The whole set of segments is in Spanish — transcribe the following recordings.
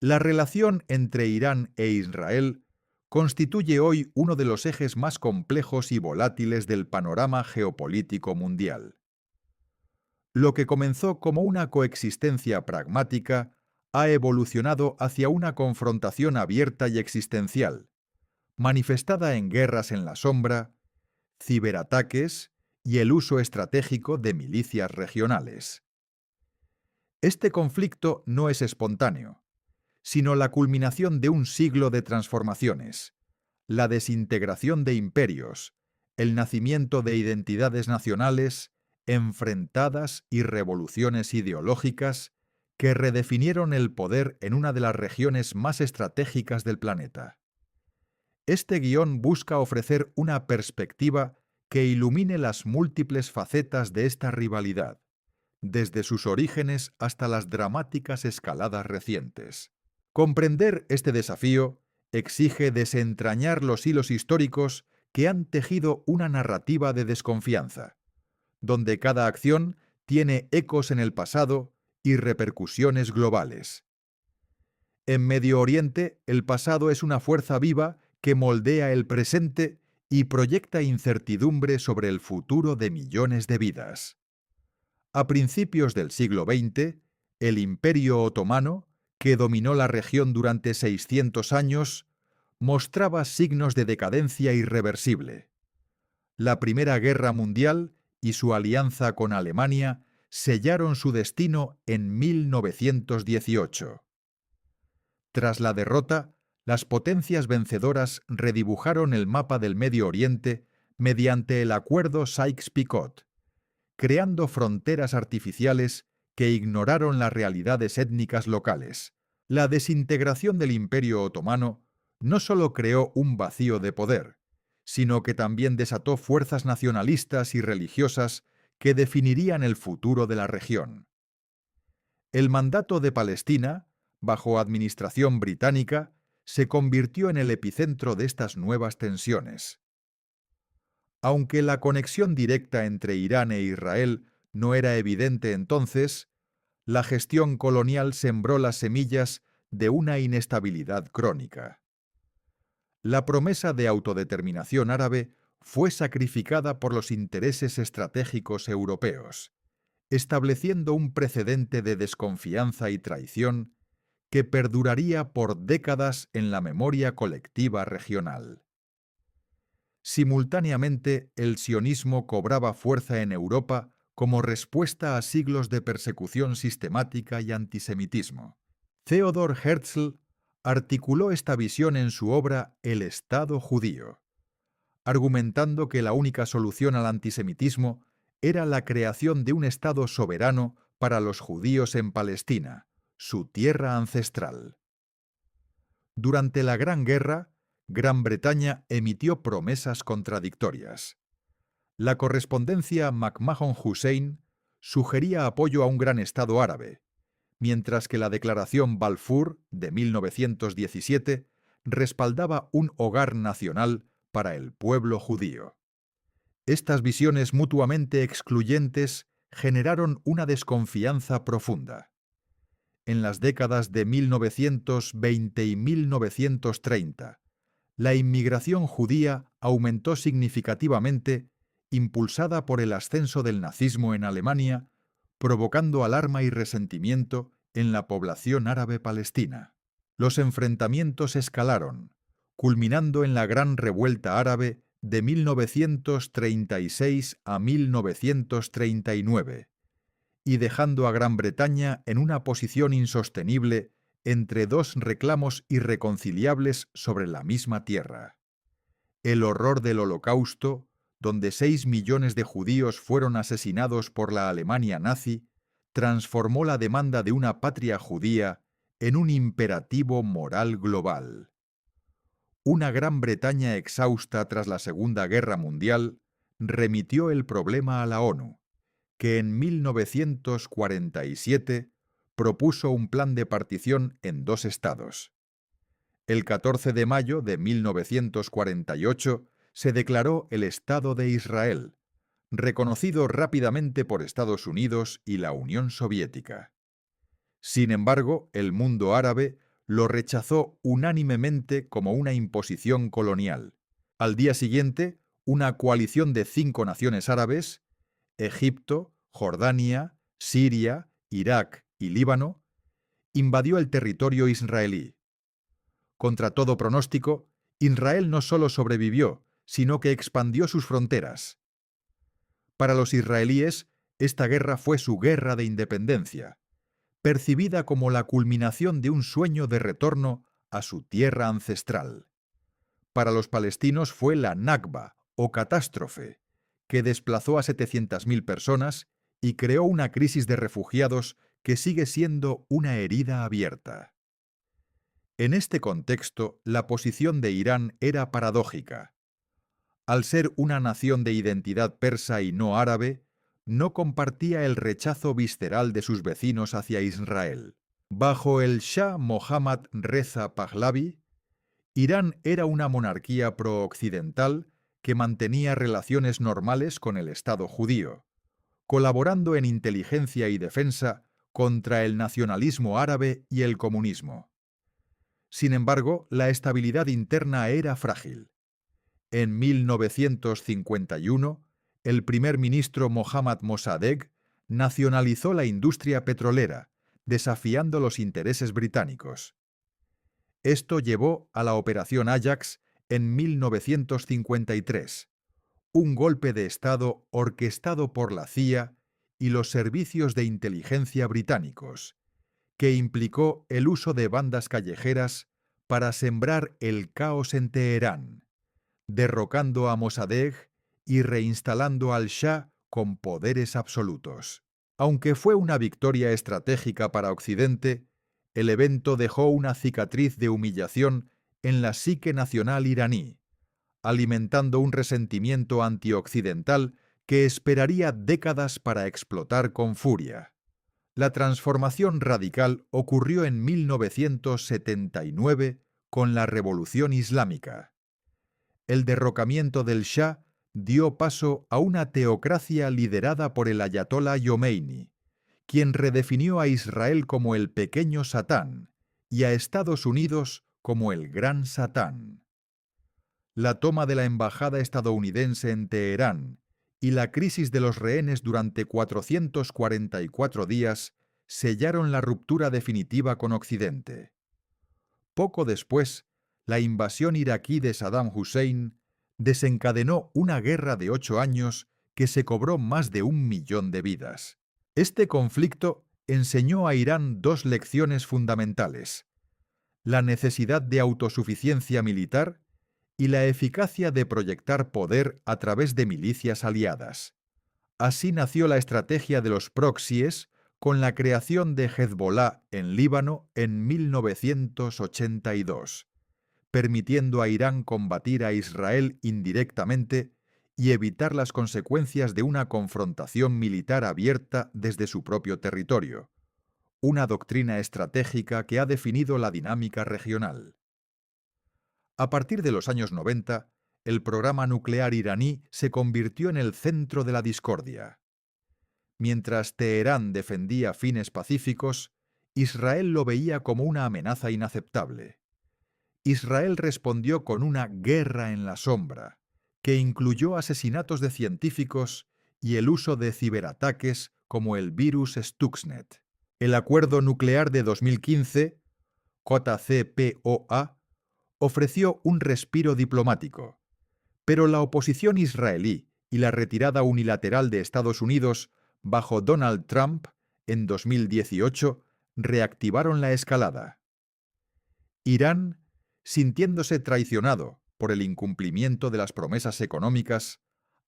La relación entre Irán e Israel constituye hoy uno de los ejes más complejos y volátiles del panorama geopolítico mundial. Lo que comenzó como una coexistencia pragmática ha evolucionado hacia una confrontación abierta y existencial, manifestada en guerras en la sombra, ciberataques y el uso estratégico de milicias regionales. Este conflicto no es espontáneo, sino la culminación de un siglo de transformaciones, la desintegración de imperios, el nacimiento de identidades nacionales enfrentadas y revoluciones ideológicas que redefinieron el poder en una de las regiones más estratégicas del planeta. Este guión busca ofrecer una perspectiva que ilumine las múltiples facetas de esta rivalidad, desde sus orígenes hasta las dramáticas escaladas recientes. Comprender este desafío exige desentrañar los hilos históricos que han tejido una narrativa de desconfianza, donde cada acción tiene ecos en el pasado y repercusiones globales. En Medio Oriente, el pasado es una fuerza viva que moldea el presente y proyecta incertidumbre sobre el futuro de millones de vidas. A principios del siglo XX, el Imperio Otomano, que dominó la región durante 600 años, mostraba signos de decadencia irreversible. La Primera Guerra Mundial y su alianza con Alemania sellaron su destino en 1918. Tras la derrota, las potencias vencedoras redibujaron el mapa del Medio Oriente mediante el Acuerdo Sykes-Picot, creando fronteras artificiales que ignoraron las realidades étnicas locales. La desintegración del Imperio Otomano no solo creó un vacío de poder, sino que también desató fuerzas nacionalistas y religiosas que definirían el futuro de la región. El mandato de Palestina, bajo administración británica, se convirtió en el epicentro de estas nuevas tensiones. Aunque la conexión directa entre Irán e Israel no era evidente entonces, la gestión colonial sembró las semillas de una inestabilidad crónica. La promesa de autodeterminación árabe fue sacrificada por los intereses estratégicos europeos, estableciendo un precedente de desconfianza y traición que perduraría por décadas en la memoria colectiva regional. Simultáneamente, el sionismo cobraba fuerza en Europa como respuesta a siglos de persecución sistemática y antisemitismo. Theodor Herzl articuló esta visión en su obra El Estado judío, argumentando que la única solución al antisemitismo era la creación de un Estado soberano para los judíos en Palestina, su tierra ancestral. Durante la Gran Guerra, Gran Bretaña emitió promesas contradictorias. La correspondencia McMahon-Hussein sugería apoyo a un gran Estado árabe, mientras que la Declaración Balfour de 1917 respaldaba un hogar nacional para el pueblo judío. Estas visiones mutuamente excluyentes generaron una desconfianza profunda. En las décadas de 1920 y 1930, la inmigración judía aumentó significativamente, impulsada por el ascenso del nazismo en Alemania, provocando alarma y resentimiento en la población árabe palestina. Los enfrentamientos escalaron, culminando en la Gran Revuelta Árabe de 1936 a 1939, y dejando a Gran Bretaña en una posición insostenible entre dos reclamos irreconciliables sobre la misma tierra. El horror del Holocausto, donde 6 millones de judíos fueron asesinados por la Alemania nazi, transformó la demanda de una patria judía en un imperativo moral global. Una Gran Bretaña exhausta tras la Segunda Guerra Mundial remitió el problema a la ONU, que en 1947 propuso un plan de partición en 2 estados. El 14 de mayo de 1948 se declaró el Estado de Israel, reconocido rápidamente por Estados Unidos y la Unión Soviética. Sin embargo, el mundo árabe lo rechazó unánimemente como una imposición colonial. Al día siguiente, una coalición de 5 naciones árabes, Egipto, Jordania, Siria, Irak y Líbano, invadió el territorio israelí. Contra todo pronóstico, Israel no solo sobrevivió, sino que expandió sus fronteras. Para los israelíes, esta guerra fue su guerra de independencia, percibida como la culminación de un sueño de retorno a su tierra ancestral. Para los palestinos fue la Nakba, o catástrofe, que desplazó a 700.000 personas y creó una crisis de refugiados que sigue siendo una herida abierta. En este contexto, la posición de Irán era paradójica. Al ser una nación de identidad persa y no árabe, no compartía el rechazo visceral de sus vecinos hacia Israel. Bajo el Shah Mohammad Reza Pahlavi, Irán era una monarquía pro-occidental que mantenía relaciones normales con el Estado judío, colaborando en inteligencia y defensa contra el nacionalismo árabe y el comunismo. Sin embargo, la estabilidad interna era frágil. En 1951, el primer ministro Mohammad Mossadegh nacionalizó la industria petrolera, desafiando los intereses británicos. Esto llevó a la Operación Ajax en 1953, un golpe de Estado orquestado por la CIA y los servicios de inteligencia británicos, que implicó el uso de bandas callejeras para sembrar el caos en Teherán, derrocando a Mossadegh y reinstalando al Shah con poderes absolutos. Aunque fue una victoria estratégica para Occidente, el evento dejó una cicatriz de humillación en la psique nacional iraní, alimentando un resentimiento antioccidental que esperaría décadas para explotar con furia. La transformación radical ocurrió en 1979 con la Revolución Islámica. El derrocamiento del Shah dio paso a una teocracia liderada por el ayatolá Jomeini, quien redefinió a Israel como el pequeño Satán y a Estados Unidos como el gran Satán. La toma de la embajada estadounidense en Teherán y la crisis de los rehenes durante 444 días sellaron la ruptura definitiva con Occidente. Poco después, la invasión iraquí de Saddam Hussein desencadenó una guerra de 8 años que se cobró más de 1 millón de vidas. Este conflicto enseñó a Irán 2 lecciones fundamentales: la necesidad de autosuficiencia militar y la eficacia de proyectar poder a través de milicias aliadas. Así nació la estrategia de los proxies con la creación de Hezbolá en Líbano en 1982, permitiendo a Irán combatir a Israel indirectamente y evitar las consecuencias de una confrontación militar abierta desde su propio territorio, una doctrina estratégica que ha definido la dinámica regional. A partir de los años 90, el programa nuclear iraní se convirtió en el centro de la discordia. Mientras Teherán defendía fines pacíficos, Israel lo veía como una amenaza inaceptable. Israel respondió con una guerra en la sombra, que incluyó asesinatos de científicos y el uso de ciberataques como el virus Stuxnet. El acuerdo nuclear de 2015, JCPOA, ofreció un respiro diplomático, pero la oposición israelí y la retirada unilateral de Estados Unidos bajo Donald Trump en 2018 reactivaron la escalada. Irán, sintiéndose traicionado por el incumplimiento de las promesas económicas,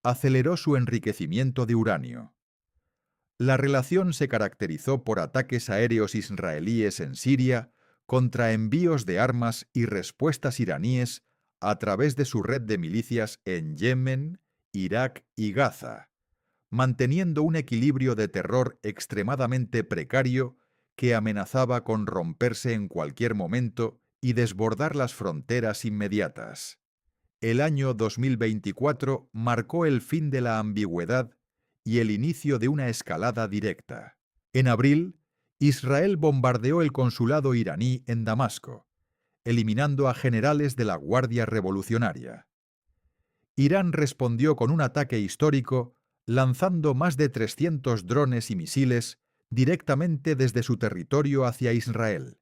aceleró su enriquecimiento de uranio. La relación se caracterizó por ataques aéreos israelíes en Siria contra envíos de armas y respuestas iraníes a través de su red de milicias en Yemen, Irak y Gaza, manteniendo un equilibrio de terror extremadamente precario que amenazaba con romperse en cualquier momento y desbordar las fronteras inmediatas. El año 2024 marcó el fin de la ambigüedad y el inicio de una escalada directa. En abril, Israel bombardeó el consulado iraní en Damasco, eliminando a generales de la Guardia Revolucionaria. Irán respondió con un ataque histórico, lanzando más de 300 drones y misiles directamente desde su territorio hacia Israel.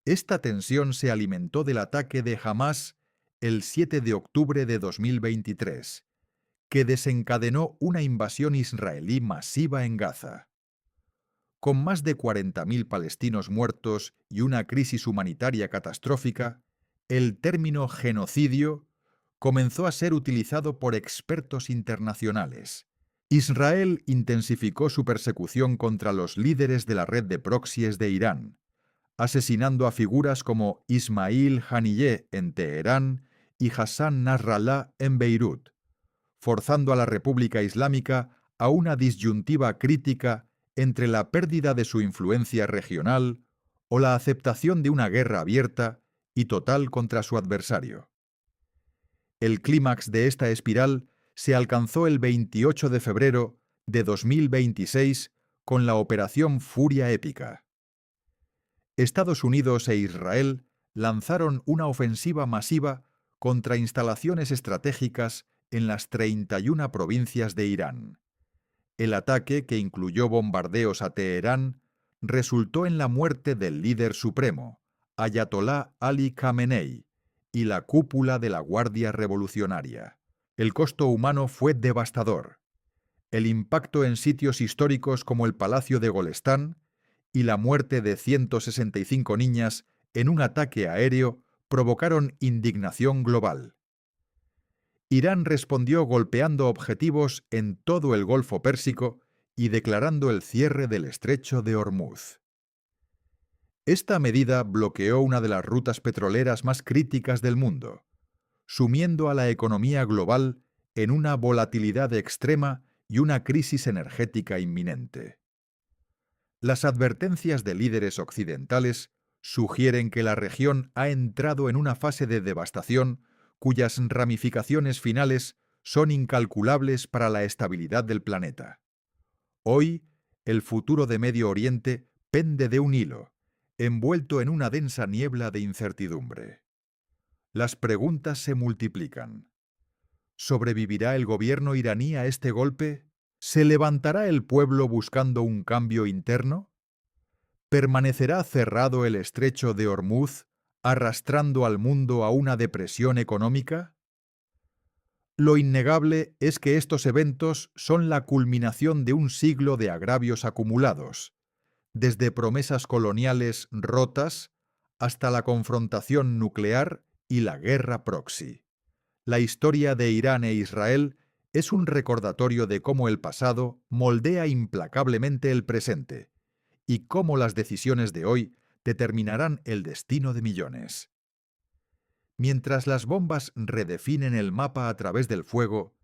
Esta tensión se alimentó del ataque de Hamás el 7 de octubre de 2023, que desencadenó una invasión israelí masiva en Gaza. Con más de 40.000 palestinos muertos y una crisis humanitaria catastrófica, el término genocidio comenzó a ser utilizado por expertos internacionales. Israel intensificó su persecución contra los líderes de la red de proxies de Irán, asesinando a figuras como Ismail Haniyeh en Teherán y Hassan Nasrallah en Beirut, forzando a la República Islámica a una disyuntiva crítica entre la pérdida de su influencia regional o la aceptación de una guerra abierta y total contra su adversario. El clímax de esta espiral se alcanzó el 28 de febrero de 2026 con la Operación Furia Épica. Estados Unidos e Israel lanzaron una ofensiva masiva contra instalaciones estratégicas en las 31 provincias de Irán. El ataque, que incluyó bombardeos a Teherán, resultó en la muerte del líder supremo, Ayatolá Ali Khamenei, y la cúpula de la Guardia Revolucionaria. El costo humano fue devastador. El impacto en sitios históricos como el Palacio de Golestán y la muerte de 165 niñas en un ataque aéreo provocaron indignación global. Irán respondió golpeando objetivos en todo el Golfo Pérsico y declarando el cierre del Estrecho de Hormuz. Esta medida bloqueó una de las rutas petroleras más críticas del mundo, sumiendo a la economía global en una volatilidad extrema y una crisis energética inminente. Las advertencias de líderes occidentales sugieren que la región ha entrado en una fase de devastación cuyas ramificaciones finales son incalculables para la estabilidad del planeta. Hoy, el futuro de Medio Oriente pende de un hilo, envuelto en una densa niebla de incertidumbre. Las preguntas se multiplican. ¿Sobrevivirá el gobierno iraní a este golpe? ¿Se levantará el pueblo buscando un cambio interno? ¿Permanecerá cerrado el estrecho de Hormuz, arrastrando al mundo a una depresión económica? Lo innegable es que estos eventos son la culminación de un siglo de agravios acumulados, desde promesas coloniales rotas hasta la confrontación nuclear y la guerra proxy. La historia de Irán e Israel es un recordatorio de cómo el pasado moldea implacablemente el presente y cómo las decisiones de hoy determinarán el destino de millones. Mientras las bombas redefinen el mapa a través del fuego,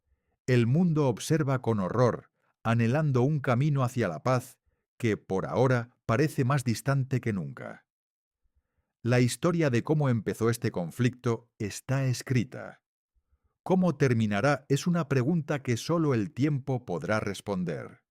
el mundo observa con horror, anhelando un camino hacia la paz que, por ahora, parece más distante que nunca. La historia de cómo empezó este conflicto está escrita. ¿Cómo terminará? Es una pregunta que solo el tiempo podrá responder.